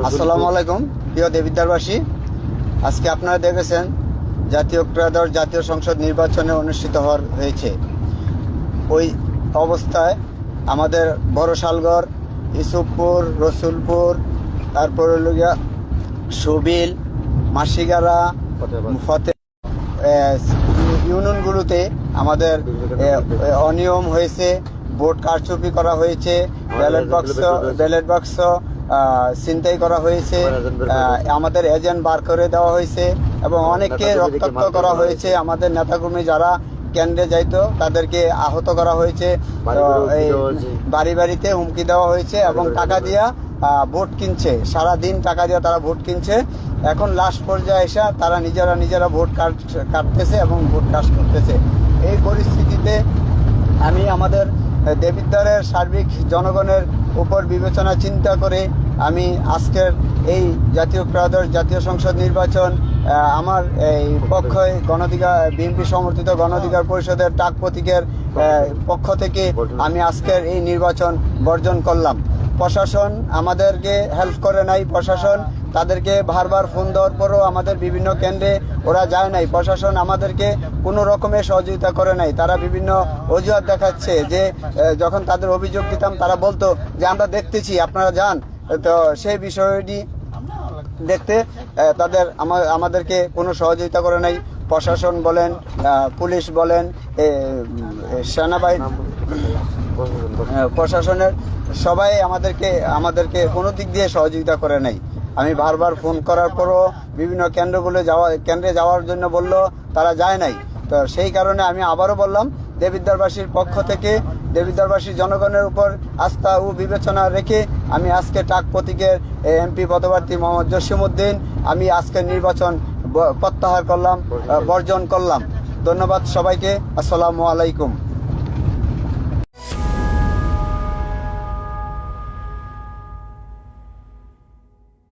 আসসালামু আলাইকুম প্রিয় দেবিদ্বারবাসী। আজকে আপনারা দেখেছেন জাতীয় ত্রয়োদশ জাতীয় সংসদ নির্বাচনে অনুষ্ঠিত হয়েছে। ওই অবস্থায় আমাদের বড় শালগড়, ইসুফপুর, রসুলপুর, তারপর সুবিল, মাসিগারা, ফতে ইউনিয়নগুলোতে আমাদের অনিয়ম হয়েছে, ভোট কারচুপি করা হয়েছে, ব্যালট বাক্স ছিনতাই করা হয়েছে, আমাদের এজেন্ট বার করে দেওয়া হয়েছে এবং অনেককে রক্তাক্ত করা হয়েছে। আমাদের নেতাকর্মী যারা কেন্দ্রে যাইতো তাদেরকে আহত করা হয়েছে, বাড়ি বাড়িতে হুমকি দেওয়া হয়েছে এবং টাকা দিয়া ভোট কিনছে। সারাদিন টাকা দিয়ে তারা ভোট কিনছে। এখন লাস্ট পর্যায়ে এসে তারা নিজেরা ভোট কাটতেছে এবং ভোট কাস্ট করতেছে। এই পরিস্থিতিতে আমি আমাদের দেবিদ্বারের সার্বিক জনগণের উপর বিবেচনা চিন্তা করে আমি আজকের এই জাতীয় ত্রয়োদশ জাতীয় সংসদ নির্বাচন আমার এই পক্ষে বিএনপি সমর্থিত গণঅধিকার পরিষদের টাক প্রতীকের পক্ষ থেকে আমি আজকের এই নির্বাচন বর্জন করলাম। প্রশাসন আমাদেরকে হেল্প করে নাই। প্রশাসন তাদেরকে বারবার ফোন দেওয়ার পরও আমাদের বিভিন্ন কেন্দ্রে ওরা যায় নাই। প্রশাসন আমাদেরকে কোনো রকমের সহযোগিতা করে নাই। তারা বিভিন্ন অজুহাত দেখাচ্ছে যে যখন তাদের অভিযোগ দিতাম তারা বলতো যে আমরা দেখতেছি, আপনারা যান। তো সেই বিষয়টি দেখতে আমাদেরকে কোনো সহযোগিতা করে নাই। প্রশাসন বলেন, পুলিশ বলেন, সেনাবাহিনী, প্রশাসনের সবাই আমাদেরকে কোনো দিক দিয়ে সহযোগিতা করে নাই। আমি বারবার ফোন করার পরও বিভিন্ন কেন্দ্রে যাওয়ার জন্য বলল, তারা যায় নাই। তো সেই কারণে আমি আবারও বললাম, দেবিদ্বারবাসীর পক্ষ থেকে দেবিদ্বারবাসীর জনগণের উপর আস্থা ও বিবেচনা রেখে আমি আজকে টাক প্রতীকের এমপি পদপ্রার্থী মোহাম্মদ জসিমউদ্দিন আমি আজকের নির্বাচন প্রত্যাহার করলাম, বর্জন করলাম। ধন্যবাদ সবাইকে। আসসালামু আলাইকুম।